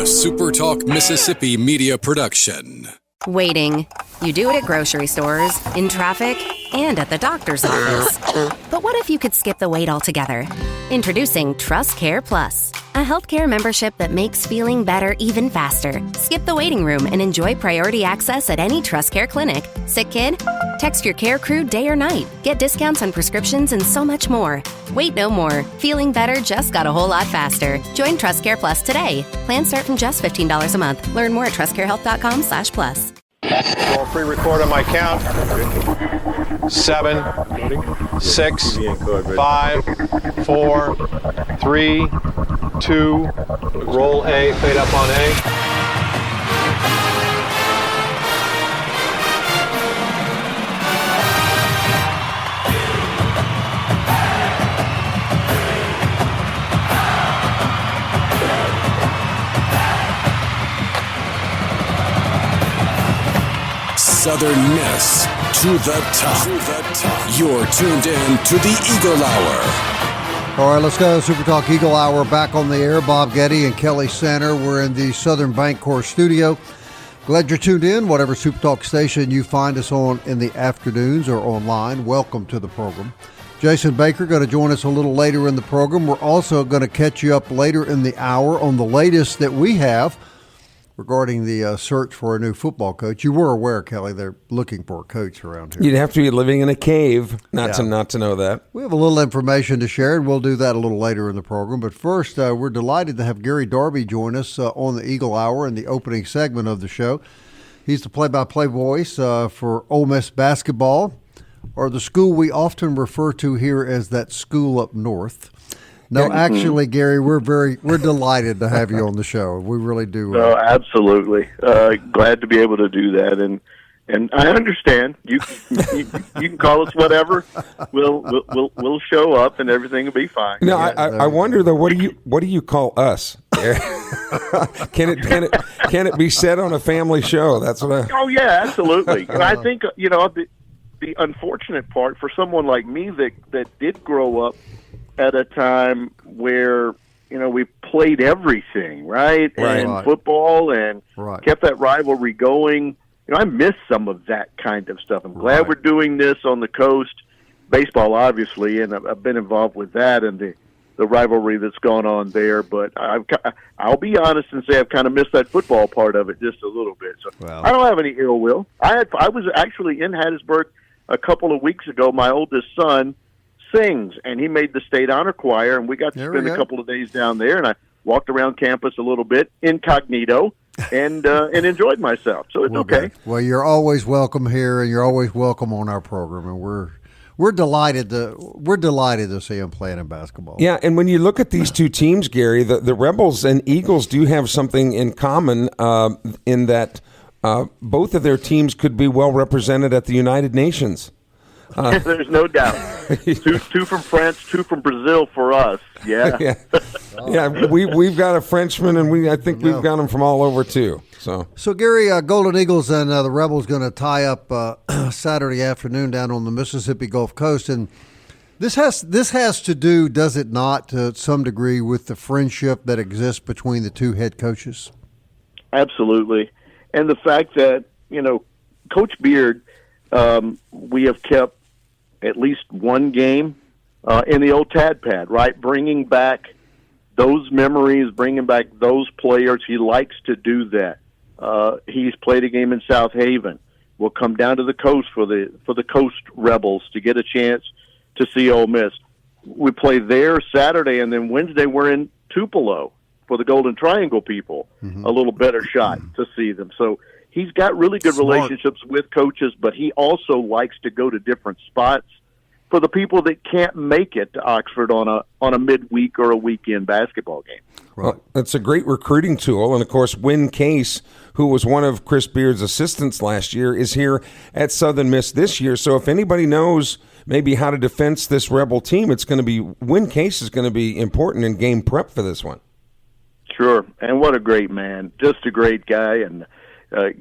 SuperTalk Mississippi media production. Waiting. You do it at grocery stores, in traffic, and at the doctor's office. But what if you could skip the wait altogether? Introducing Trust Care Plus, a healthcare membership that makes feeling better even faster. Skip the waiting room and enjoy priority access at any Trust Care clinic. Sick kid? Text your care crew day or night. Get discounts on prescriptions and so much more. Wait no more. Feeling better just got a whole lot faster. Join Trust Care Plus today. Plans start from just $15 a month. Learn more at trustcarehealth.com/plus. Roll pre-record on my count. 7, 6, 5, 4, 3, 2. Roll A, fade up on A. Southern Miss to the top. You're tuned in to the Eagle Hour. All right, let's go. Super Talk Eagle Hour back on the air. Bob Getty and Kelly Center. We're in the Southern Bancorp studio. Glad you're tuned in, whatever Super Talk station you find us on in the afternoons or online. Welcome to the program. Jason Baker going to join us a little later in the program. We're also going to catch you up later in the hour on the latest that we have regarding the search for a new football coach. You were aware, Kelly, they're looking for a coach around here. You'd have to be living in a cave not to know that. We have a little information to share, and we'll do that a little later in the program. But first, we're delighted to have Gary Darby join us on the Eagle Hour in the opening segment of the show. He's the play-by-play voice for Ole Miss basketball, or the school we often refer to here as that school up north. No, actually, Gary, we're delighted to have you on the show. We really do. No, absolutely. Glad to be able to do that, and I understand. You can call us whatever. We'll show up, and everything will be fine. No, I wonder though. What do you call us? Can it be said on a family show? That's what. Oh yeah, absolutely. And I think the unfortunate part for someone like me that did grow up at a time where, we played everything, right? And football and kept that rivalry going. I miss some of that kind of stuff. I'm glad we're doing this on the coast. Baseball, obviously, and I've been involved with that and the rivalry that's gone on there. But I'll be honest and say I've kind of missed that football part of it just a little bit. So I don't have any ill will. I was actually in Hattiesburg a couple of weeks ago. My oldest son sings, and he made the state honor choir, and we got to spend a couple of days down there, and I walked around campus a little bit incognito and enjoyed myself. So it's okay. Well, you're always welcome here, and you're always welcome on our program, and we're delighted to see him playing in basketball. Yeah, and when you look at these two teams, Gary, the Rebels and Eagles do have something in common in that both of their teams could be well represented at the United Nations. There's no doubt. Two from France, 2 from Brazil for us. Yeah. We've got a Frenchman, and I think we've got them from all over too. So Gary, Golden Eagles and the Rebels going to tie up Saturday afternoon down on the Mississippi Gulf Coast, and this has to do, does it not, to some degree, with the friendship that exists between the two head coaches? Absolutely, and the fact that Coach Beard. We have kept at least one game in the old Tad Pad, right? Bringing back those memories, bringing back those players. He likes to do that. He's played a game in South Haven. We'll come down to the coast for the Coast Rebels to get a chance to see Ole Miss. We play there Saturday, and then Wednesday we're in Tupelo for the Golden Triangle people. A little better shot to see them. So he's got really good relationships with coaches, but he also likes to go to different spots for the people that can't make it to Oxford on a midweek or a weekend basketball game. Well, that's a great recruiting tool. And, of course, Wynn Case, who was one of Chris Beard's assistants last year, is here at Southern Miss this year. So if anybody knows maybe how to defense this Rebel team, it's going to be Wynn Case is going to be important in game prep for this one. Sure. And what a great man. Just a great guy, and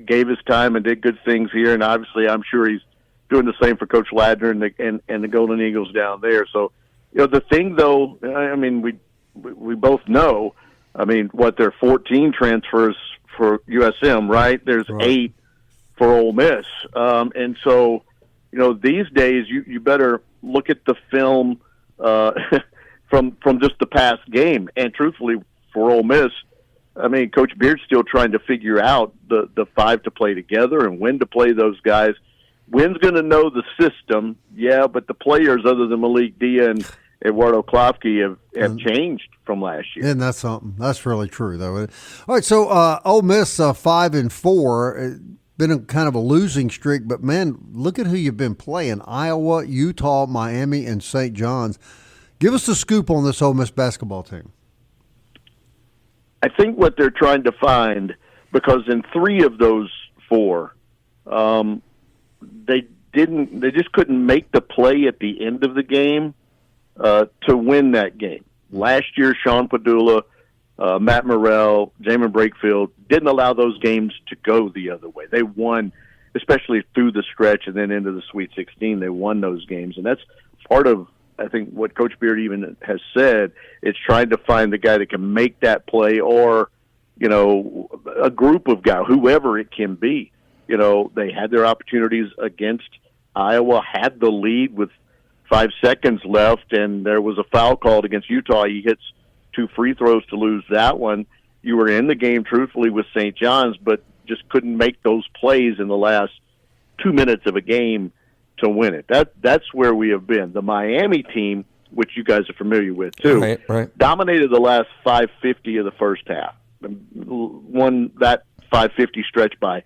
gave his time and did good things here. And obviously I'm sure he's doing the same for Coach Ladner and the Golden Eagles down there. So, the thing, though, I mean, we both know I mean, there are 14 transfers for USM, right? There's 8 for Ole Miss. And so, these days you better look at the film from just the past game. And truthfully, for Ole Miss, I mean, Coach Beard's still trying to figure out the 5 to play together and when to play those guys. When's going to know the system? Yeah, but the players other than Malik Dia and Eduardo Klofke have changed from last year. And that's something. That's really true, though. All right, so Ole Miss 5-4, been a kind of a losing streak, but man, look at who you've been playing: Iowa, Utah, Miami, and St. John's. Give us the scoop on this Ole Miss basketball team. I think what they're trying to find, because in 3 of those 4, they just couldn't make the play at the end of the game to win that game. Last year, Sean Padula, Matt Morrell, Jamin Brakefield didn't allow those games to go the other way. They won, especially through the stretch and then into the Sweet 16. They won those games, and that's part of, I think, what Coach Beard even has said. It's trying to find the guy that can make that play, or a group of guys, whoever it can be. They had their opportunities against Iowa, had the lead with 5 seconds left, and there was a foul called against Utah. He hits 2 free throws to lose that one. You were in the game, truthfully, with St. John's, but just couldn't make those plays in the last 2 minutes of a game to win it. That's where we have been. The Miami team, which you guys are familiar with too, right. dominated the last 550 of the first half. Won that 550 stretch by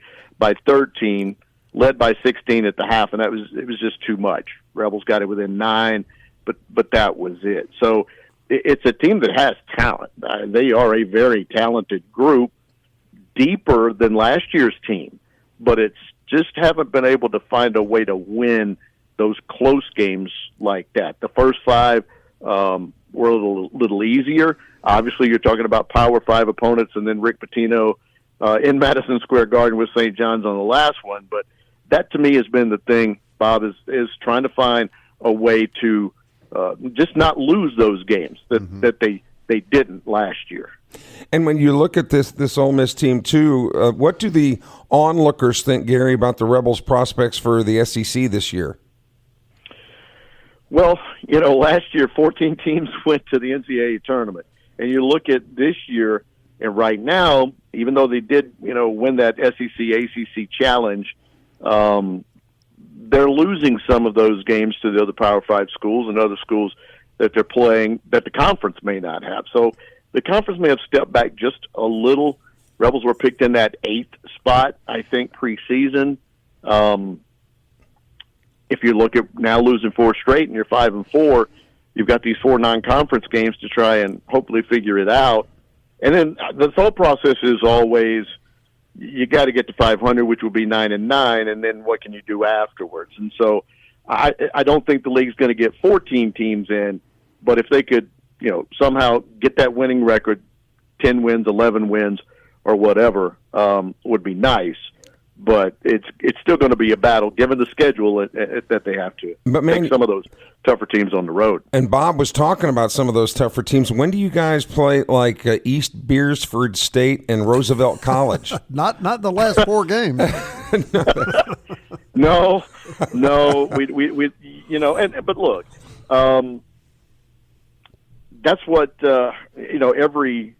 13, led by 16 at the half, and it was just too much. Rebels got it within 9, but that was it. So it's a team that has talent. They are a very talented group, deeper than last year's team, but it's just haven't been able to find a way to win those close games like that. The first 5 were a little easier. Obviously, you're talking about Power 5 opponents, and then Rick Pitino in Madison Square Garden with St. John's on the last one. But that, to me, has been the thing, Bob, is trying to find a way to just not lose those games that they didn't last year. And when you look at this Ole Miss team, too, what do the onlookers think, Gary, about the Rebels' prospects for the SEC this year? Well, last year 14 teams went to the NCAA tournament. And you look at this year, and right now, even though they did, win that SEC-ACC challenge, they're losing some of those games to the other Power 5 schools and other schools that they're playing that the conference may not have. So the conference may have stepped back just a little. Rebels were picked in that 8th spot, I think, preseason. If you look at now losing 4 straight and you're 5-4, you've got these 4 non-conference games to try and hopefully figure it out. And then the thought process is always you got to get to 500, which will be 9-9, and then what can you do afterwards? And so I don't think the league's going to get 14 teams in, but if they could, somehow get that winning record, 10 wins, 11 wins, or whatever, would be nice. But it's still going to be a battle, given the schedule that they have to take some of those tougher teams on the road. And Bob was talking about some of those tougher teams. When do you guys play like East Beersford State and Roosevelt College? Not the last 4 games. No. We but look, that's what every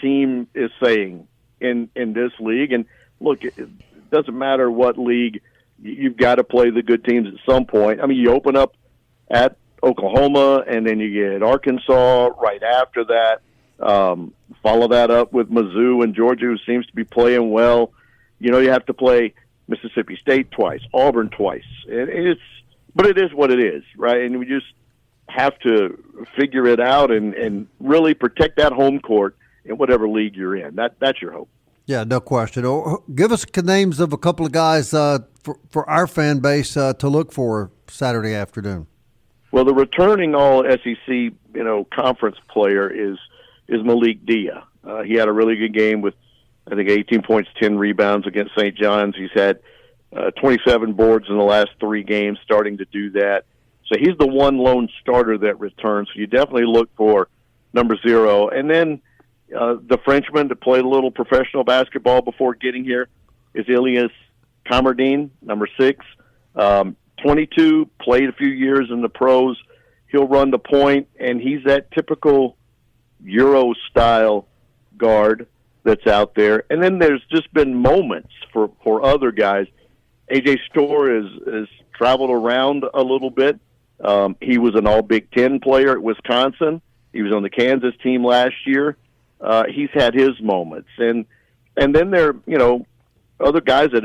team is saying in this league. And look, it doesn't matter what league, you've got to play the good teams at some point. I mean, you open up at Oklahoma, and then you get Arkansas right after that. Follow that up with Mizzou and Georgia, who seems to be playing well. You have to play Mississippi State twice, Auburn twice. But it is what it is, right? And we just have to figure it out and really protect that home court in whatever league you're in. That's your hope. Yeah, no question. Give us names of a couple of guys for our fan base to look for Saturday afternoon. Well, the returning all SEC conference player is Malik Dia. He had a really good game with, I think, 18 points, 10 rebounds against St. John's. He's had 27 boards in the last 3 games, starting to do that. So he's the one lone starter that returns. So you definitely look for number 0. And then The Frenchman that played a little professional basketball before getting here is Ilias Kamerdine, number 6. 22, played a few years in the pros. He'll run the point, and he's that typical Euro-style guard that's out there. And then there's just been moments for other guys. A.J. Storr has traveled around a little bit. He was an all-Big Ten player at Wisconsin. He was on the Kansas team last year. He's had his moments. And then there are, other guys that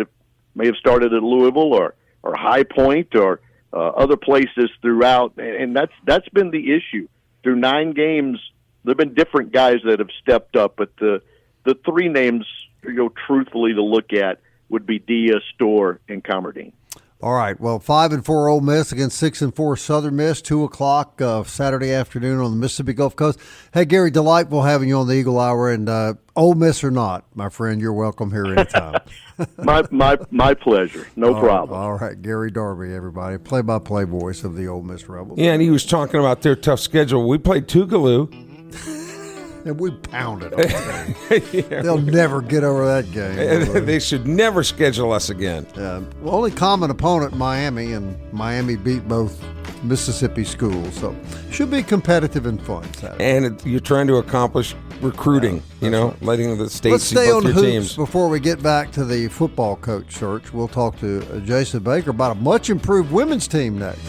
may have started at Louisville or High Point or other places throughout. And that's been the issue. Through 9 games, there have been different guys that have stepped up. But the 3 names, truthfully to look at would be Dia, Storr, and Kamerdine. All right. Well, 5-4 Ole Miss against 6-4 Southern Miss, 2:00 Saturday afternoon on the Mississippi Gulf Coast. Hey, Gary, delightful having you on the Eagle Hour. And Ole Miss or not, my friend, you're welcome here anytime. my pleasure. No problem. All right, Gary Darby, everybody, play-by-play voice of the Ole Miss Rebels. Yeah, and he was talking about their tough schedule. We played Tougaloo. And we pounded them. Yeah. They'll never get over that game. They should never schedule us again. Only common opponent, Miami, and Miami beat both Mississippi schools. So should be competitive and fun Saturday. And you're trying to accomplish recruiting, right. Letting the state Let's see stay both on your hoops teams. Before we get back to the football coach search. We'll talk to Jason Baker about a much improved women's team next.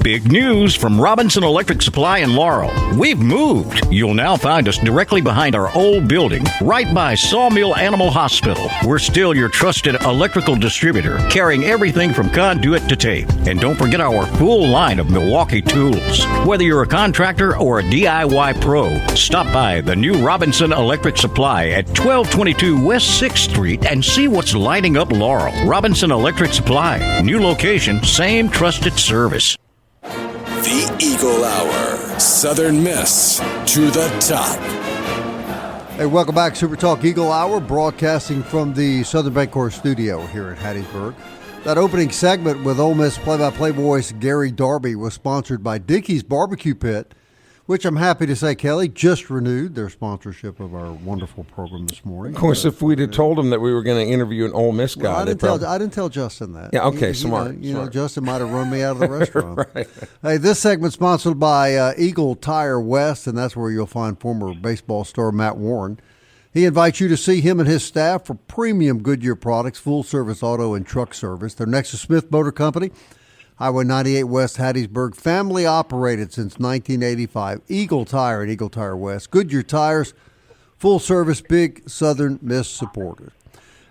Big news from Robinson Electric Supply in Laurel. We've moved. You'll now find us directly behind our old building, right by Sawmill Animal Hospital. We're still your trusted electrical distributor, carrying everything from conduit to tape. And don't forget our full line of Milwaukee tools. Whether you're a contractor or a DIY pro, stop by the new Robinson Electric Supply at 1222 West 6th Street and see what's lighting up Laurel. Robinson Electric Supply. New location, same trusted service. The Eagle Hour. Southern Miss to the top. Hey, welcome back. SuperTalk Eagle Hour, broadcasting from the Southern Bancorp studio here in Hattiesburg. That opening segment with Ole Miss play-by-play voice Gary Darby was sponsored by Dickey's Barbecue Pit, which I'm happy to say, Kelly, just renewed their sponsorship of our wonderful program this morning. Of course, if we'd have told them that we were going to interview an Ole Miss guy. Well, I didn't tell Justin that. Yeah, okay, smart. You know, Justin might have run me out of the restaurant. Right. Hey, this segment's sponsored by Eagle Tire West, and that's where you'll find former baseball star Matt Warren. He invites you to see him and his staff for premium Goodyear products, full-service auto and truck service. They're next to Smith Motor Company, Highway 98 West, Hattiesburg, family operated since 1985. Eagle Tire at Eagle Tire West. Goodyear Tires, full service, big Southern Miss supporters.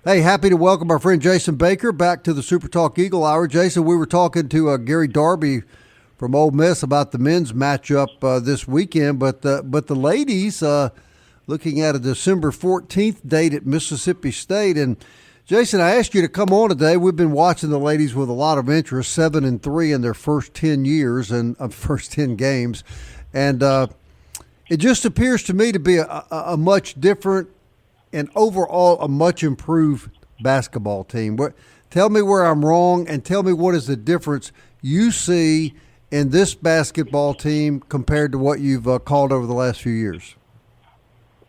Hey, happy to welcome our friend Jason Baker back to the SuperTalk Eagle Hour. Jason, we were talking to Gary Darby from Ole Miss about the men's matchup this weekend, but the ladies looking at a December 14th date at Mississippi State. And Jason, I asked you to come on today. We've been watching the ladies with a lot of interest, 7-3 in their first 10 years and first 10 games. And it just appears to me to be a much different and overall a much improved basketball team. Tell me where I'm wrong and tell me what is the difference you see in this basketball team compared to what you've called over the last few years.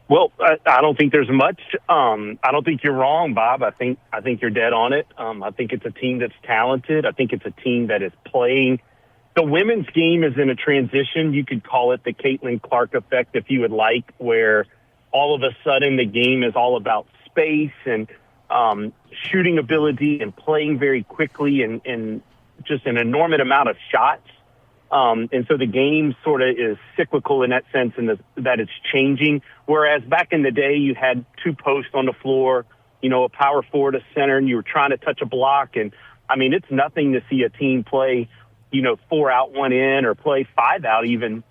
Well, I don't think there's much. I don't think you're wrong, Bob. I think you're dead on it. I think it's a team that's talented. I think it's a team that is playing. The women's game is in a transition. You could call it the Caitlin Clark effect, if you would like, where all of a sudden the game is all about space and shooting ability and playing very quickly and just an enormous amount of shots. And so the game sort of is cyclical in that sense, and that it's changing. Whereas back in the day, you had two posts on the floor, a power forward, a center, and you were trying to touch a block. And I mean, it's nothing to see a team play, 4 out, 1 in, or play 5 out even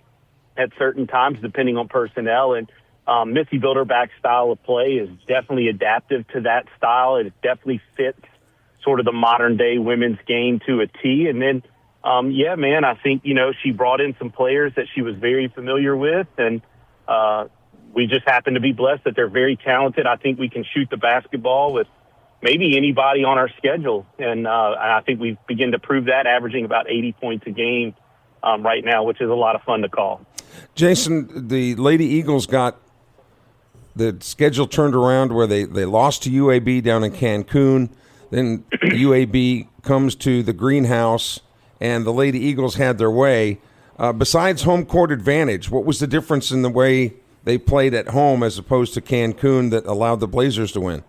at certain times, depending on personnel. And Missy Bilderback's style of play is definitely adaptive to that style. It definitely fits sort of the modern-day women's game to a T. And then, I think, she brought in some players that she was very familiar with, and we just happen to be blessed that they're very talented. I think we can shoot the basketball with maybe anybody on our schedule, and I think we begin to prove that, averaging about 80 points a game right now, which is a lot of fun to call. Jason, the Lady Eagles got the schedule turned around where they lost to UAB down in Cancun. Then UAB comes to the greenhouse, and the Lady Eagles had their way. Besides home court advantage, what was the difference in the way they played at home as opposed to Cancun that allowed the Blazers to win?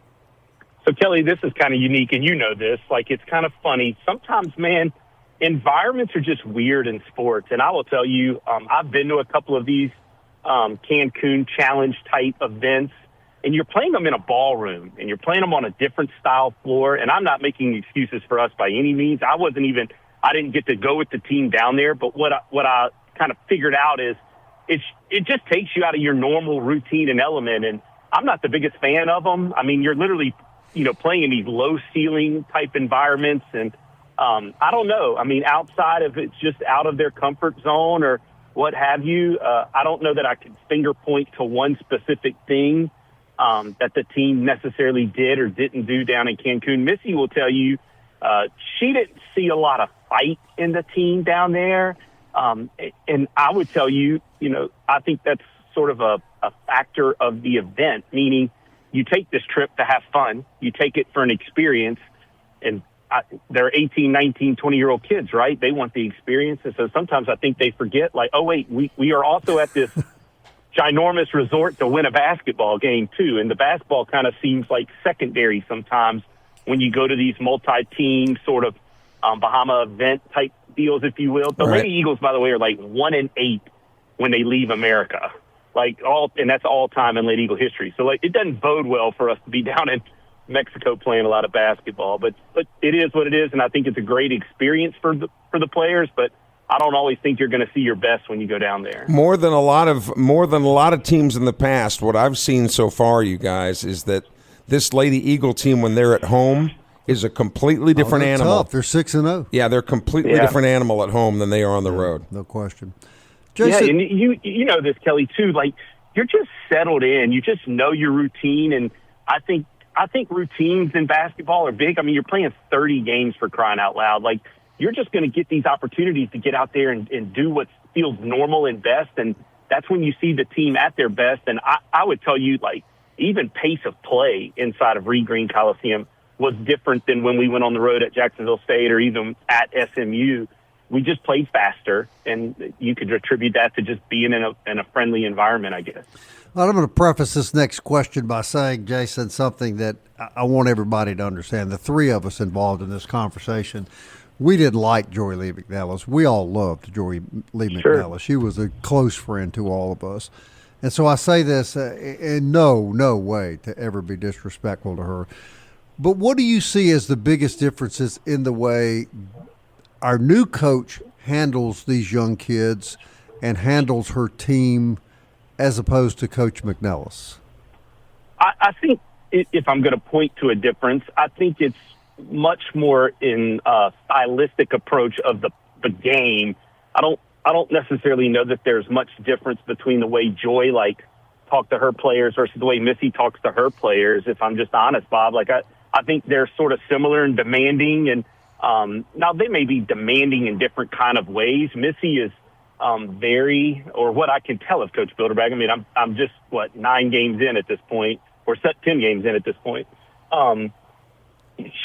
So, Kelly, this is kind of unique, and you know this. Like, it's kind of funny. Sometimes, man, environments are just weird in sports. And I will tell you, I've been to a couple of these Cancun challenge-type events, and you're playing them in a ballroom, and you're playing them on a different style floor. And I'm not making excuses for us by any means. I didn't get to go with the team down there, but what I kind of figured out is it just takes you out of your normal routine and element. And I'm not the biggest fan of them. I mean, you're literally, playing in these low ceiling type environments. And I don't know. I mean, outside of it's just out of their comfort zone or what have you, I don't know that I could finger point to one specific thing that the team necessarily did or didn't do down in Cancun. Missy will tell you she didn't see a lot of fight in the team down there. And I would tell you, I think that's sort of a factor of the event, meaning you take this trip to have fun. You take it for an experience. And they're 18, 19, 20-year-old kids, right? They want the experience. And so sometimes I think they forget, like, oh, wait, we are also at this ginormous resort to win a basketball game, too. And the basketball kind of seems like secondary sometimes when you go to these multi-team sort of Bahama event type deals, if you will. The right. Lady Eagles, by the way, are like 1-8 when they leave America. And that's all time in Lady Eagle history. So it doesn't bode well for us to be down in Mexico playing a lot of basketball, but it is what it is, and I think it's a great experience for the players. But I don't always think you're going to see your best when you go down there. More than a lot of teams in the past, what I've seen so far, you guys, is that this Lady Eagle team, when they're at home, is a completely different animal. Tough. They're 6-0. Yeah, they're a completely different animal at home than they are on the road. No question. Jason, yeah, and you know this, Kelly, too. Like, you're just settled in. You just know your routine, and I think routines in basketball are big. I mean, you're playing 30 games for crying out loud. Like, you're just going to get these opportunities to get out there and do what feels normal and best, and that's when you see the team at their best. And I would tell you, like, even pace of play inside of Reed Green Coliseum was different than when we went on the road at Jacksonville State or even at SMU. We just played faster, and you could attribute that to just being in a friendly environment, I guess. Well, I'm going to preface this next question by saying, Jason, something that I want everybody to understand. The three of us involved in this conversation, we didn't like Joy Lee McNellis. We all loved Joy Lee McNellis. She was a close friend to all of us. And so I say this in no way to ever be disrespectful to her. But what do you see as the biggest differences in the way our new coach handles these young kids and handles her team as opposed to Coach McNellis? I think if I'm going to point to a difference, I think it's much more in a stylistic approach of the game. I don't necessarily know that there's much difference between the way Joy talked to her players versus the way Missy talks to her players. If I'm just honest, Bob, I think they're sort of similar and demanding, and now they may be demanding in different kind of ways. Missy is very, or what I can tell of Coach Bilderberg. I mean, I'm just 9 games in at this point, or 10 games in at this point.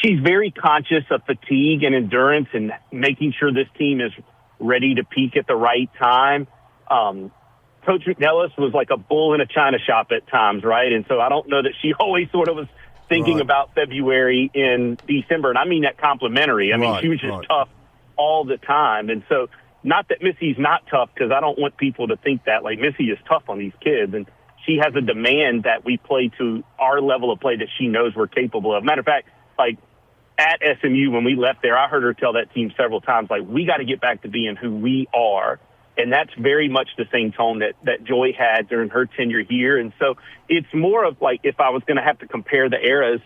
She's very conscious of fatigue and endurance and making sure this team is ready to peak at the right time. Coach McNellis was like a bull in a china shop at times, right? And so I don't know that she always sort of was thinking about February in December. And I mean that complimentary. I mean, she was just tough all the time. And so not that Missy's not tough, because I don't want people to think that. Like, Missy is tough on these kids, and she has a demand that we play to our level of play that she knows we're capable of. Matter of fact, at SMU when we left there, I heard her tell that team several times, we got to get back to being who we are. And that's very much the same tone that Joy had during her tenure here. And so it's more of like, if I was going to have to compare the eras,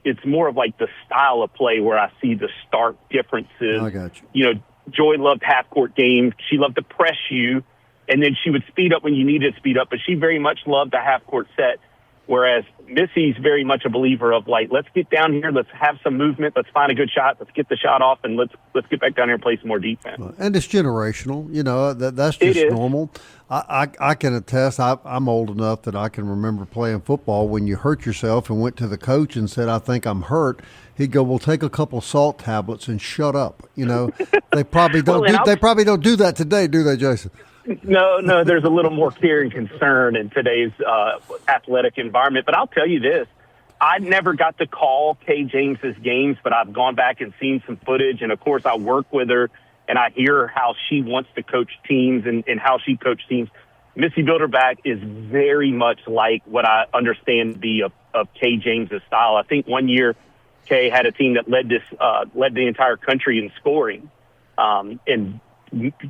it's more of like the style of play where I see the stark differences. I got you. You know, Joy loved half-court games. She loved to press you, and then she would speed up when you needed to speed up. But she very much loved the half-court set, whereas Missy's very much a believer of, like, let's get down here, let's have some movement, let's find a good shot, let's get the shot off, and let's get back down here and play some more defense. And it's generational. You know, that's just normal. I can attest. I'm old enough that I can remember playing football when you hurt yourself and went to the coach and said, I think I'm hurt. He'd go, well, take a couple salt tablets and shut up. You know, they probably don't they probably don't do that today, do they, Jason? No, there's a little more care and concern in today's athletic environment. But I'll tell you this, I never got to call Kay James's games, but I've gone back and seen some footage. And, of course, I work with her, and I hear how she wants to coach teams and how she coached teams. Missy Bilderback is very much like what I understand to be of Kay James's style. I think one year Kay had a team that led the entire country in scoring, and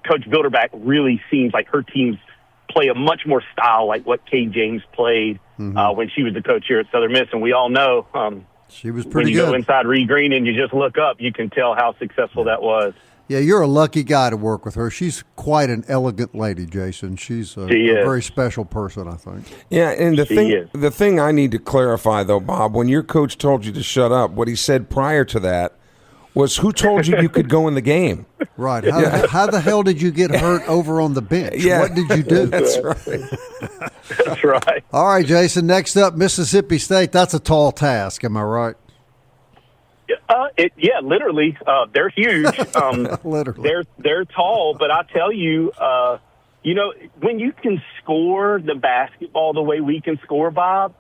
Coach Bilderback really seems like her teams play a much more style like what Kay James played when she was the coach here at Southern Miss. And we all know she was pretty when you good. go inside Reed Green and you just look up, you can tell how successful that was. Yeah, you're a lucky guy to work with her. She's quite an elegant lady, Jason. She's a very special person, I think. Yeah, and the thing I need to clarify, though, Bob, when your coach told you to shut up, what he said prior to that was, who told you could go in the game? Right. How the hell did you get hurt over on the bench? Yeah. What did you do? That's right. That's right. All right, Jason, next up, Mississippi State. That's a tall task, am I right? Literally. They're huge. Literally. They're tall, but I tell you, you know, when you can score the basketball the way we can score, Bob,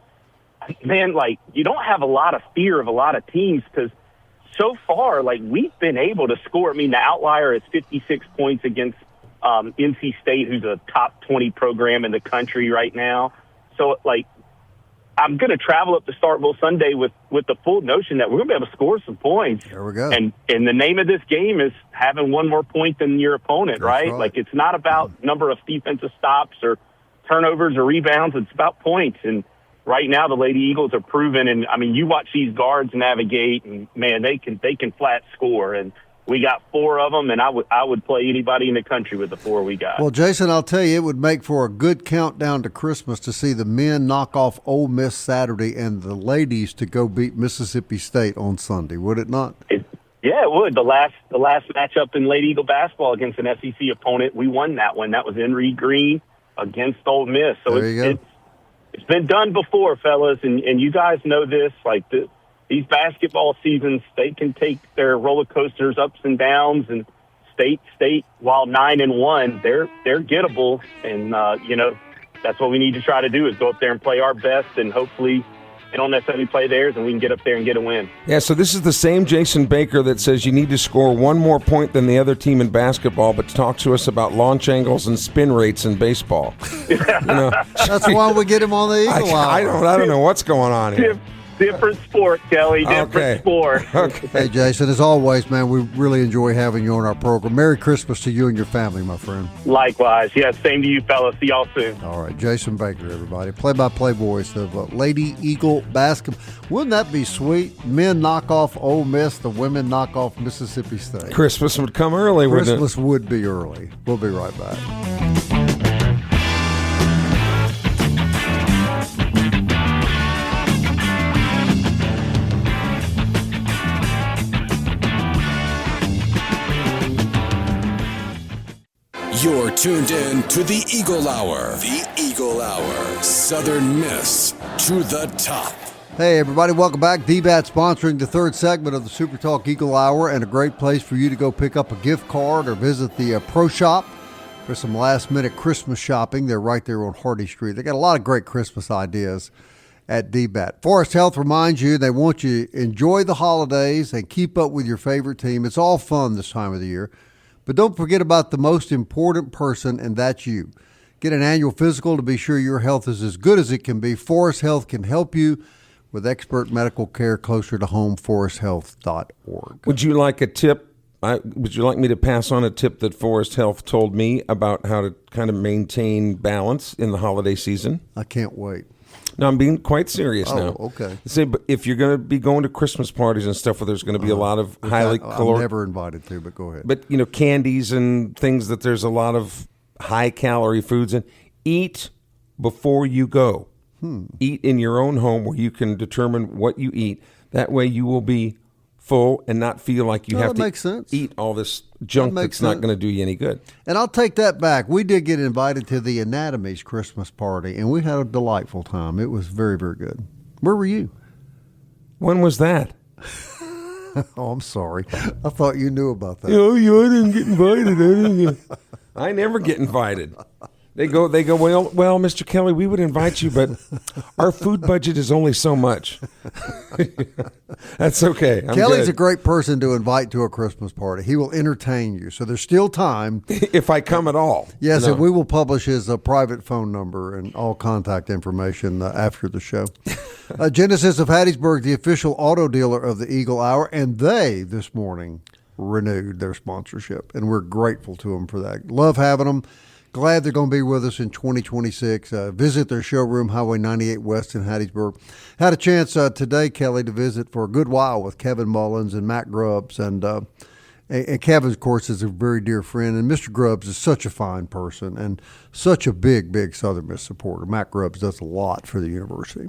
man, like, you don't have a lot of fear of a lot of teams, because so far, like, we've been able to score. I mean, the outlier is 56 points against NC State, who's a top 20 program in the country right now. So, like, I'm going to travel up to Starkville Sunday with the full notion that we're going to be able to score some points. There we go. And the name of this game is having one more point than your opponent, right? Like, it's not about number of defensive stops or turnovers or rebounds. It's about points. And right now, the Lady Eagles are proven. And, I mean, you watch these guards navigate, and, man, they can flat score. And we got 4 of them, and I would play anybody in the country with the 4 we got. Well, Jason, I'll tell you, it would make for a good countdown to Christmas to see the men knock off Ole Miss Saturday and the ladies to go beat Mississippi State on Sunday, would it not? Yeah, it would. The last matchup in Lady Eagle basketball against an SEC opponent, we won that one. That was in Reed Green against Ole Miss. So it's been done before, fellas, and you guys know this. Like, these basketball seasons, they can take their roller coasters, ups and downs, and State, while 9-1, they're gettable, and you know, that's what we need to try to do, is go up there and play our best, and hopefully they don't necessarily play theirs, and we can get up there and get a win. Yeah, so this is the same Jason Baker that says you need to score one more point than the other team in basketball, but talk to us about launch angles and spin rates in baseball. You know, that's why we get him on the Eagle Hour. I don't know what's going on here. Different sport, Kelly. Different sport. Okay. Hey, Jason, as always, man, we really enjoy having you on our program. Merry Christmas to you and your family, my friend. Likewise. Yeah, same to you, fellas. See y'all soon. All right, Jason Baker, everybody. Play-by-play voice of Lady Eagle basketball. Wouldn't that be sweet? Men knock off Ole Miss, the women knock off Mississippi State. Christmas would come early, wouldn't it? Christmas would be early. We'll be right back. You're tuned in to the Eagle Hour. The Eagle Hour. Southern Miss to the top. Hey, everybody. Welcome back. DBAT sponsoring the third segment of the SuperTalk Eagle Hour, and a great place for you to go pick up a gift card or visit the Pro Shop for some last-minute Christmas shopping. They're right there on Hardy Street. They got a lot of great Christmas ideas at DBAT. Forest Health reminds you they want you to enjoy the holidays and keep up with your favorite team. It's all fun this time of the year. But don't forget about the most important person, and that's you. Get an annual physical to be sure your health is as good as it can be. Forest Health can help you with expert medical care closer to home, foresthealth.org. Would you like a tip would you like me to pass on a tip that Forest Health told me about how to kind of maintain balance in the holiday season? I can't wait. No, I'm being quite serious now. Oh, okay. Say, but if you're going to be going to Christmas parties and stuff where there's going to be a lot of highly caloric... I'm never invited to, but go ahead. But, candies and things that there's a lot of high-calorie foods in, eat before you go. Eat in your own home where you can determine what you eat. That way you will be full and not feel like you have to eat all this junk that's not going to do you any good. And I'll take that back. We did get invited to the Anatomy's Christmas party, and we had a delightful time. It was very, very good. Where were you? When was that? Oh, I'm sorry. I thought you knew about that. I didn't get invited. I never get invited. They go. Well, Mr. Kelly, we would invite you, but our food budget is only so much. That's okay. Kelly's a great person to invite to a Christmas party. He will entertain you, so there's still time. If I come at all. Yes, and we will publish his private phone number and all contact information after the show. Genesis of Hattiesburg, the official auto dealer of the Eagle Hour, and they, this morning, renewed their sponsorship, and we're grateful to them for that. Love having them. Glad they're going to be with us in 2026. Visit their showroom, Highway 98 West in Hattiesburg. Had a chance today, Kelly, to visit for a good while with Kevin Mullins and Matt Grubbs. And Kevin, of course, is a very dear friend. And Mr. Grubbs is such a fine person and such a big, big Southern Miss supporter. Matt Grubbs does a lot for the university.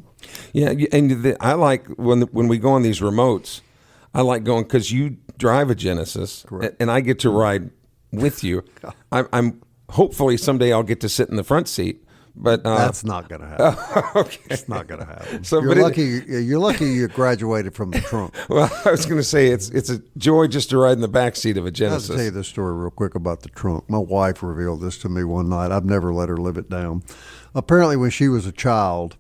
Yeah, and I like when we go on these remotes, I like going because you drive a Genesis. Correct. And I get to ride with you. I'm hopefully someday I'll get to sit in the front seat, but that's not going to happen. Okay. It's not going to happen. So, you're lucky you graduated from the trunk. Well, I was going to say it's a joy just to ride in the back seat of a Genesis. I'll tell you this story real quick about the trunk. My wife revealed this to me one night. I've never let her live it down. Apparently, when she was a child,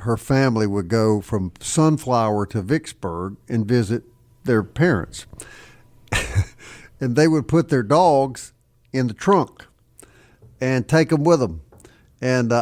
her family would go from Sunflower to Vicksburg and visit their parents, and they would put their dogs in the trunk and take them with them. And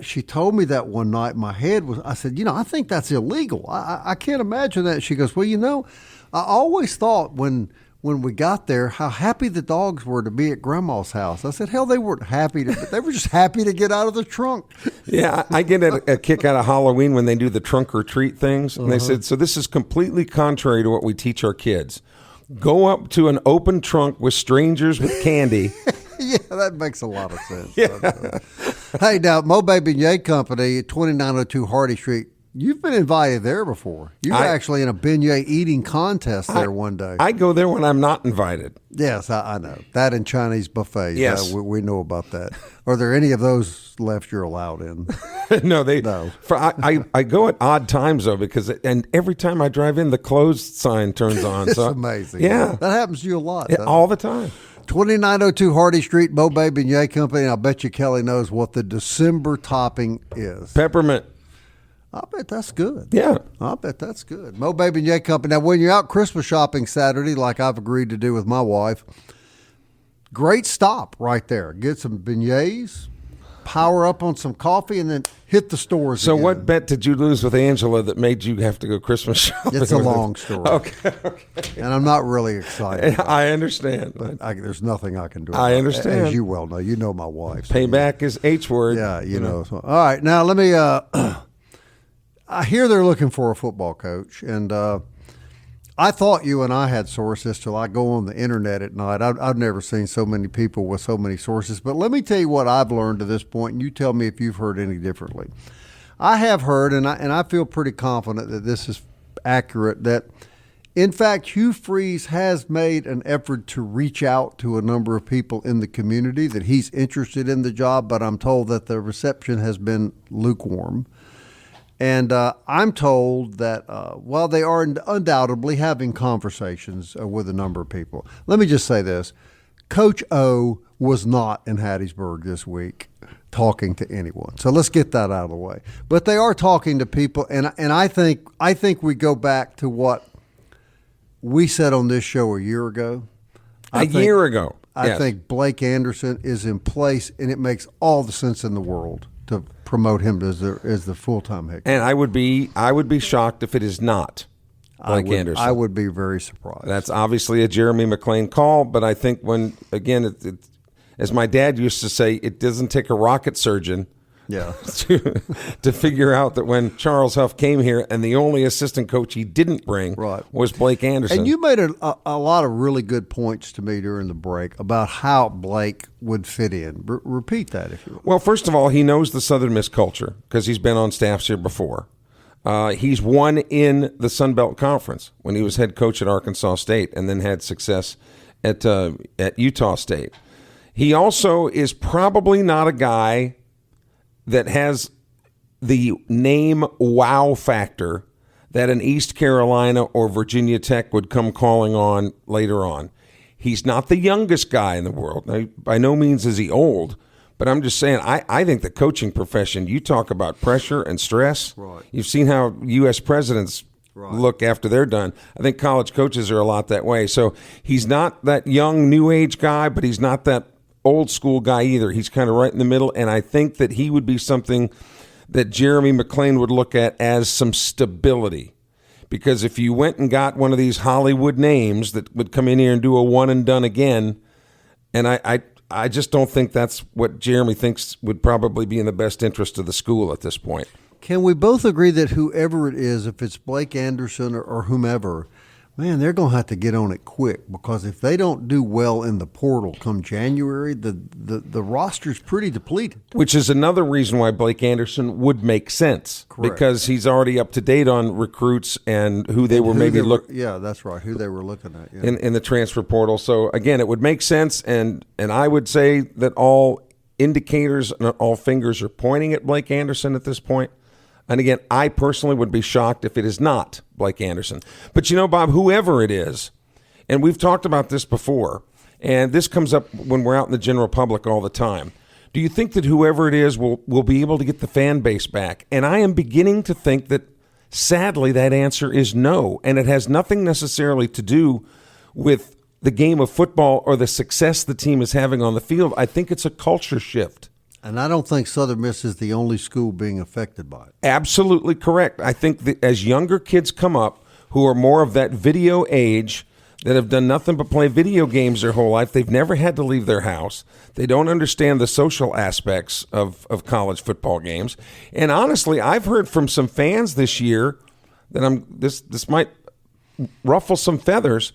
she told me that one night. My head was, I said, I think that's illegal. I can't imagine that. She goes, well, I always thought when we got there how happy the dogs were to be at Grandma's house. I said, hell, they weren't happy. They were just happy to get out of the trunk. Yeah, I get a kick out of Halloween when they do the trunk or treat things. And they said, so this is completely contrary to what we teach our kids. Go up to an open trunk with strangers with candy. Yeah, that makes a lot of sense. Yeah. Hey, now, Mo Baby and Yay Company, 2902 Hardy Street. You've been invited there before. You were actually in a beignet eating contest there one day. I go there when I'm not invited. Yes, I know. That and Chinese buffets. Yes. We know about that. Are there any of those left you're allowed in? No. I go at odd times, though, and every time I drive in, the closed sign turns on. It's amazing. Yeah. That happens to you a lot. All the time. 2902 Hardy Street, Mo Baby and Yay Company. And I bet you Kelly knows what the December topping is. Peppermint. I bet that's good. Yeah. I bet that's good. Mo Baby and Yay Company. Now, when you're out Christmas shopping Saturday, like I've agreed to do with my wife, great stop right there. Get some beignets, power up on some coffee, and then hit the stores So again. what bet did you lose with Angela that made you have to go Christmas shopping? It's a long story. Okay. And I'm not really excited. I understand. But there's nothing I can do. I understand. As you well know. You know my wife. So Payback is H word. Yeah, you know. So, all right, now let me I hear they're looking for a football coach, and I thought you and I had sources till I go on the internet at night. I've never seen so many people with so many sources, but let me tell you what I've learned to this point, and you tell me if you've heard any differently. I have heard, and I feel pretty confident that this is accurate, that in fact Hugh Freeze has made an effort to reach out to a number of people in the community, that he's interested in the job, but I'm told that the reception has been lukewarm. And I'm told that while they are undoubtedly having conversations with a number of people, let me just say this. Coach O was not in Hattiesburg this week talking to anyone. So let's get that out of the way. But they are talking to people, and I think we go back to what we said on this show a year ago. A year ago. I think Blake Anderson is in place, and it makes all the sense in the world to promote him as the full-time head coach. And I would be shocked if it is not. Blake Anderson. I would be very surprised. That's obviously a Jeremy McClain call, but I think when, again, as my dad used to say, it doesn't take a rocket surgeon to figure out that when Charles Huff came here and the only assistant coach he didn't bring was Blake Anderson. And you made a lot of really good points to me during the break about how Blake would fit in. Repeat that if you will. Well, first of all, he knows the Southern Miss culture because he's been on staffs here before. He's won in the Sun Belt Conference when he was head coach at Arkansas State and then had success at Utah State. He also is probably not a guy that has the name wow factor that an East Carolina or Virginia Tech would come calling on later on. He's not the youngest guy in the world. Now, by no means is he old, but I'm just saying I think the coaching profession, you talk about pressure and stress. Right. You've seen how U.S. presidents look after they're done. I think college coaches are a lot that way. So he's not that young, new age guy, but he's not that old school guy either. He's kind of right in the middle, and I think that he would be something that Jeremy McClain would look at as some stability. Because if you went and got one of these Hollywood names that would come in here and do a one and done again, and I just don't think that's what Jeremy thinks would probably be in the best interest of the school at this point. Can we both agree that whoever it is, if it's Blake Anderson or whomever, man, they're going to have to get on it quick, because if they don't do well in the portal come January, the roster's pretty depleted. Which is another reason why Blake Anderson would make sense. Correct. Because he's already up to date on recruits and who they were maybe looking. Yeah, that's right. Who they were looking at in the transfer portal. So again, it would make sense, and I would say that all indicators and all fingers are pointing at Blake Anderson at this point. And again, I personally would be shocked if it is not Blake Anderson. But you know, Bob, whoever it is, and we've talked about this before, and this comes up when we're out in the general public all the time. Do you think that whoever it is will be able to get the fan base back? And I am beginning to think that, sadly, that answer is no. And it has nothing necessarily to do with the game of football or the success the team is having on the field. I think it's a culture shift. And I don't think Southern Miss is the only school being affected by it. Absolutely correct. I think that as younger kids come up who are more of that video age, that have done nothing but play video games their whole life, they've never had to leave their house. They don't understand the social aspects of college football games. And honestly, I've heard from some fans this year that this might ruffle some feathers,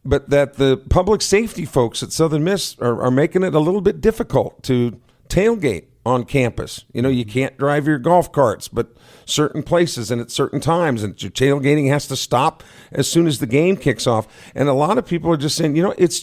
but that the public safety folks at Southern Miss are making it a little bit difficult to tailgate on campus. You know, you can't drive your golf carts, but certain places and at certain times, and your tailgating has to stop as soon as the game kicks off. And a lot of people are just saying, you know, it's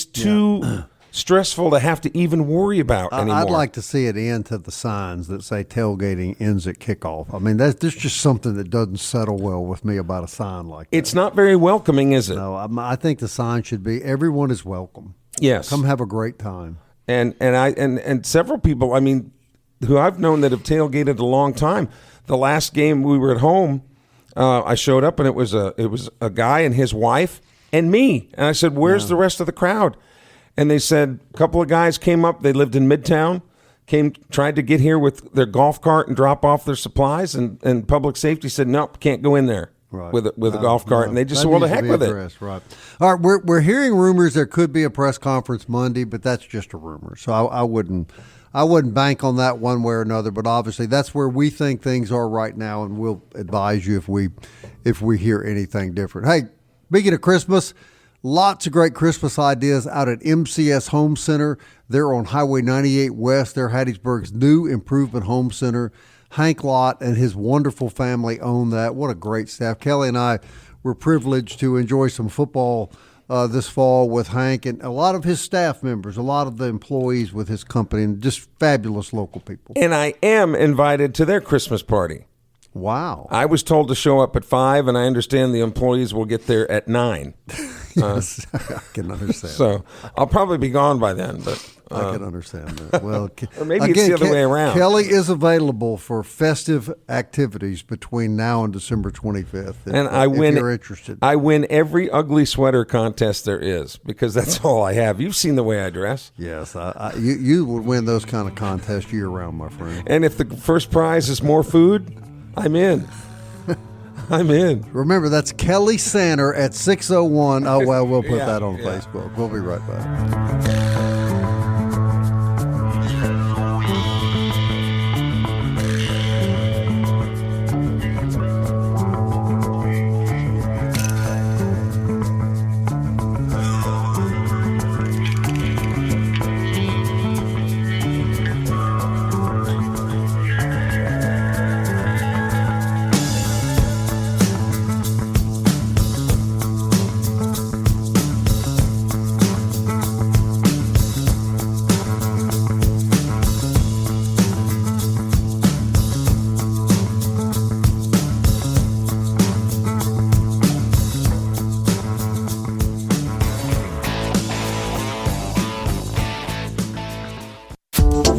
too stressful to have to even worry about anymore. I'd like to see it end to the signs that say tailgating ends at kickoff. I mean, there's just something that doesn't settle well with me about a sign like that. It's not very welcoming, is it? No, I think the sign should be, everyone is welcome. Yes. Come have a great time. And several people, I mean, who I've known that have tailgated a long time. The last game we were at home, I showed up and it was a guy and his wife and me. And I said, "Where's the rest of the crowd?" And they said a couple of guys came up. They lived in Midtown, tried to get here with their golf cart and drop off their supplies, and public safety said, "Nope, can't go in there." Right. With a golf cart, and they just said, "Well, the heck with it." Right. All right, we're hearing rumors there could be a press conference Monday, but that's just a rumor. So I wouldn't bank on that one way or another. But obviously, that's where we think things are right now, and we'll advise you if we hear anything different. Hey, speaking of Christmas, lots of great Christmas ideas out at MCS Home Center. They're on Highway 98 West. They're Hattiesburg's new improvement home center. Hank Lott and his wonderful family own that. What a great staff. Kelly and I were privileged to enjoy some football this fall with Hank and a lot of his staff members, a lot of the employees with his company, and just fabulous local people. And I am invited to their Christmas party. Wow. I was told to show up at 5, and I understand the employees will get there at 9. Yes, I can understand. So I'll probably be gone by then, but I can understand that. Well, or maybe it's the other way around. Kelly is available for festive activities between now and December 25th. And if you're interested. I win every ugly sweater contest there is, because that's all I have. You've seen the way I dress. Yes, you would win those kind of contests year round, my friend. And if the first prize is more food, I'm in. I'm in. Remember, that's Kelly Sander at 6:01. Oh, well, we'll put that on Facebook. We'll be right back.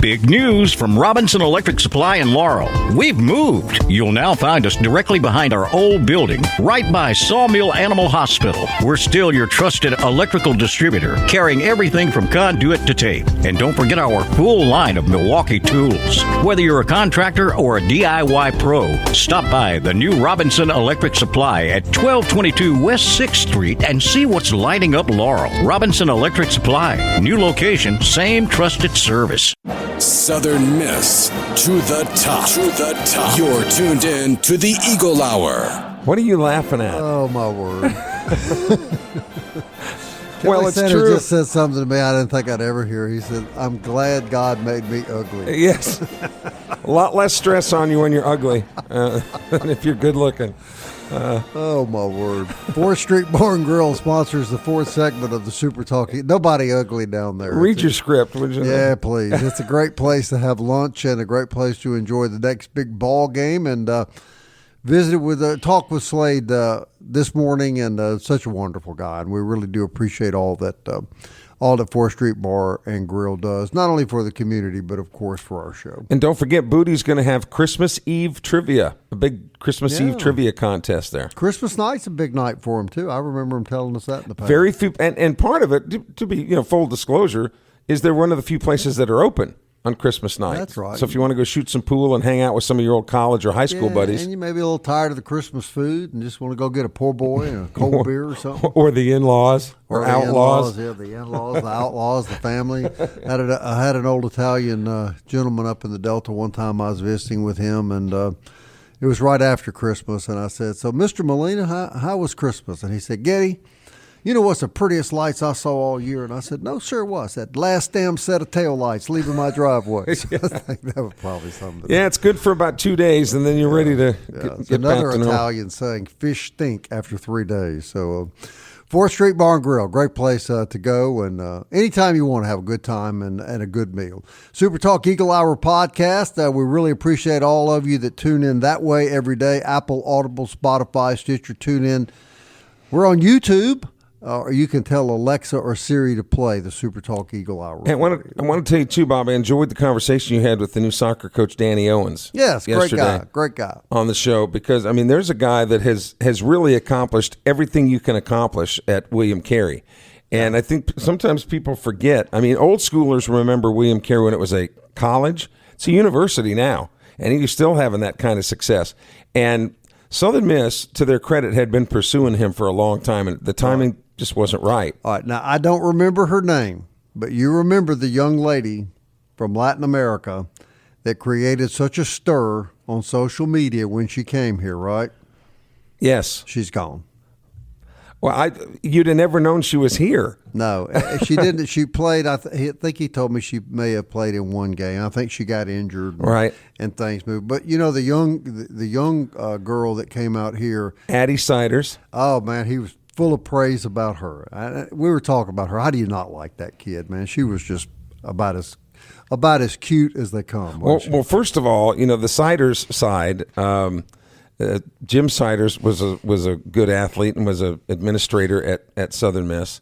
Big news from Robinson Electric Supply in Laurel. We've moved. You'll now find us directly behind our old building, right by Sawmill Animal Hospital. We're still your trusted electrical distributor, carrying everything from conduit to tape. And don't forget our full line of Milwaukee tools. Whether you're a contractor or a DIY pro, stop by the new Robinson Electric Supply at 1222 West 6th Street and see what's lighting up Laurel. Robinson Electric Supply. New location, same trusted service. Southern Miss to the top. To the top. You're tuned in to the Eagle Hour. What are you laughing at? Oh, my word. Well, it's Sanders true. Just said something to me I didn't think I'd ever hear. He said, "I'm glad God made me ugly." Yes. A lot less stress on you when you're ugly than if you're good looking. Oh, my word. 4th Street Bar and Grill sponsors the 4th segment of the Super Talk. Nobody ugly down there. Read your script, would you? Yeah, please. It's a great place to have lunch and a great place to enjoy the next big ball game. And talk with Slade this morning, and such a wonderful guy. And we really do appreciate all that 4th Street Bar and Grill does, not only for the community, but, of course, for our show. And don't forget, Booty's going to have Christmas Eve trivia, a big Christmas Eve trivia contest there. Christmas night's a big night for him, too. I remember him telling us that in the past. Very few, and part of it, to be full disclosure, is they're one of the few places that are open on Christmas night. That's right. So if you want to go shoot some pool and hang out with some of your old college or high school buddies. And you may be a little tired of the Christmas food and just want to go get a poor boy and a cold beer or something. Or the in-laws or outlaws. The in-laws, the outlaws, the family. I had an old Italian gentleman up in the Delta one time. I was visiting with him, and it was right after Christmas. And I said, "So, Mr. Molina, how was Christmas?" And he said, "Getty, you know what's the prettiest lights I saw all year?" And I said, "No, sir, what's that last damn set of tail lights leaving my driveway?" So I think that was probably something. Yeah, it's good for about 2 days, and then you're ready to get another back to Italian saying, "Fish stink after 3 days." So, 4th Street Bar and Grill, great place to go, and anytime you want to have a good time and a good meal. Super Talk Eagle Hour podcast. We really appreciate all of you that tune in that way every day. Apple, Audible, Spotify, Stitcher, tune in. We're on YouTube. Or you can tell Alexa or Siri to play the Super Talk Eagle Hour. And I want to tell you, too, Bob, I enjoyed the conversation you had with the new soccer coach, Danny Owens. Yes, yesterday great guy. On the show, because, I mean, there's a guy that has really accomplished everything you can accomplish at William Carey. And I think sometimes people forget. I mean, old schoolers remember William Carey when it was a college. It's a university now, and he's still having that kind of success. And Southern Miss, to their credit, had been pursuing him for a long time, and the timing just wasn't right. All right, now I don't remember her name, but you remember the young lady from Latin America that created such a stir on social media when she came here, right? Yes. She's gone. Well, you'd have never known she was here. No, she didn't. She played. I think he told me she may have played in one game. I think she got injured, right? And things moved. But you know, the young girl that came out here, Addie Siders. Oh man, he was full of praise about her. We were talking about her. How do you not like that kid, man? She was just about as cute as they come. Well, first of all, you know, the Siders side. Jim Siders was a good athlete and was an administrator at Southern Miss,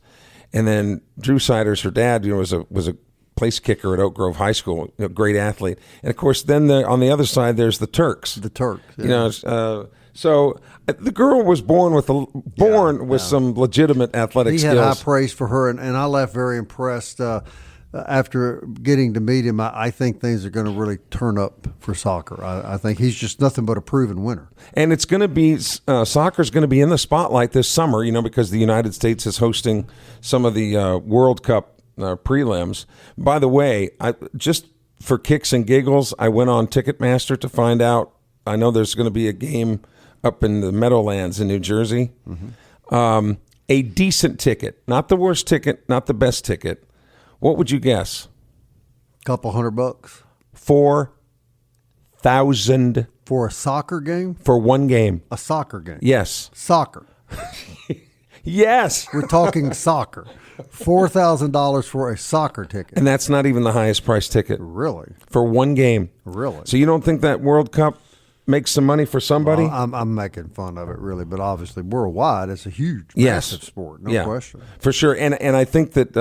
and then Drew Siders, her dad, you know, was a place kicker at Oak Grove High School, great athlete, and of course, then on the other side, there's the Turks. The Turks, yeah. You know, so the girl was born with some legitimate athletic skills. He had high praise for her, and I left very impressed. after getting to meet him, I think things are going to really turn up for soccer. I think he's just nothing but a proven winner. And it's going to be soccer's going to be in the spotlight this summer, because the United States is hosting some of the World Cup prelims. By the way, just for kicks and giggles, I went on Ticketmaster to find out. I know there's going to be a game up in the Meadowlands in New Jersey. Mm-hmm. A decent ticket, not the worst ticket, not the best ticket. What would you guess? Couple $100. 4,000 for a soccer game? For one game. A soccer game? Yes. Soccer. Yes. We're talking soccer. $4,000 for a soccer ticket. And that's not even the highest price ticket. Really? For one game. Really? So you don't think that World Cup makes some money for somebody? Well, I'm making fun of it, really, but obviously worldwide, it's a huge, massive sport, no question. For sure. And I think that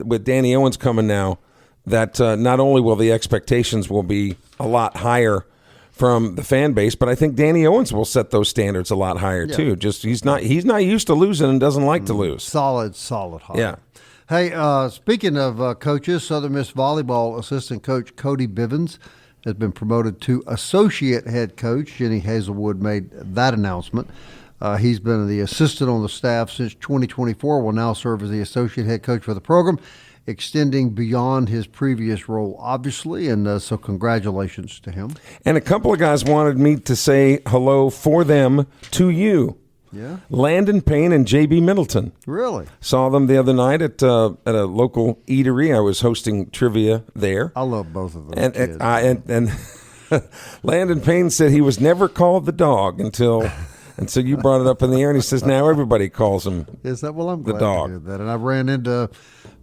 with Danny Owens coming now, that not only will the expectations will be a lot higher from the fan base, but I think Danny Owens will set those standards a lot higher too. Just he's not used to losing and doesn't like to lose. Solid high. Yeah. Hey, speaking of coaches, Southern Miss volleyball assistant coach Cody Bivens has been promoted to associate head coach. Jenny Hazelwood made that announcement. He's been the assistant on the staff since 2024, will now serve as the associate head coach for the program, extending beyond his previous role, obviously, and so congratulations to him. And a couple of guys wanted me to say hello for them to you. Yeah. Landon Payne and J.B. Middleton. Really? Saw them the other night at a local eatery. I was hosting trivia there. I love both of them. And Landon Payne said he was never called the dog until you brought it up in the air, and he says now everybody calls him. Is that? Well, I'm glad the dog. to hear that. And I ran into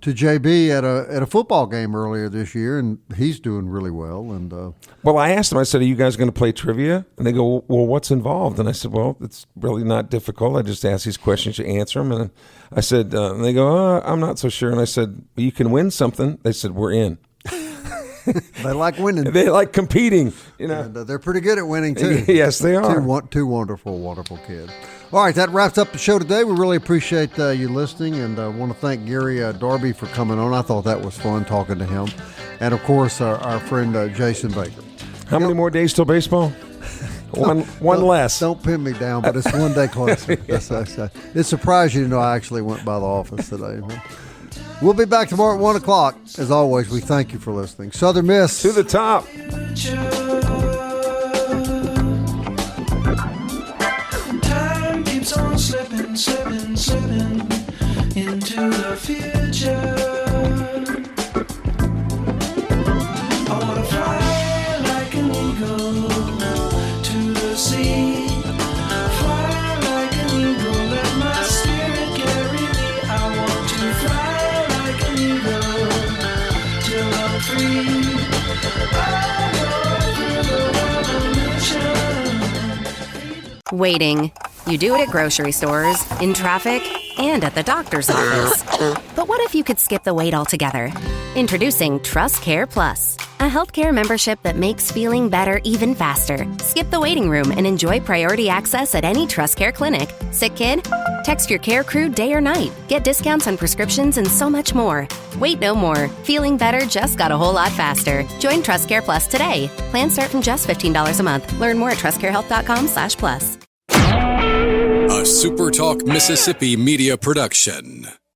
JB at a football game earlier this year, and he's doing really well. And well, I asked him. I said, "Are you guys going to play trivia?" And they go, "Well, what's involved?" And I said, "Well, it's really not difficult. I just ask these questions, you answer them." And I said, and they go, "I'm not so sure." And I said, well, "You can win something." They said, "We're in." They like winning. They like competing. And, they're pretty good at winning too. Yes, they are. Two wonderful kids. All right, that wraps up the show today. We really appreciate you listening, and I want to thank Gary Darby for coming on. I thought that was fun talking to him, and of course our friend Jason Baker. How many more days till baseball? One less. Don't pin me down, but it's one day closer. It surprised you to know I actually went by the office today. We'll be back tomorrow at 1 o'clock. As always, we thank you for listening. Southern Miss. To the top. Time keeps on slipping into the future. I want to fly like an eagle to the sea. Fly like an eagle, let my spirit carry me. I want to fly till I'm free. Waiting. You do it at grocery stores, in traffic, and at the doctor's office. But what if you could skip the wait altogether? Introducing Trust Care Plus, a healthcare membership that makes feeling better even faster. Skip the waiting room and enjoy priority access at any Trust Care clinic. Sick kid? Text your care crew day or night. Get discounts on prescriptions and so much more. Wait no more. Feeling better just got a whole lot faster. Join Trust Care Plus today. Plans start from just $15 a month. Learn more at trustcarehealth.com/plus. A SuperTalk Mississippi media production.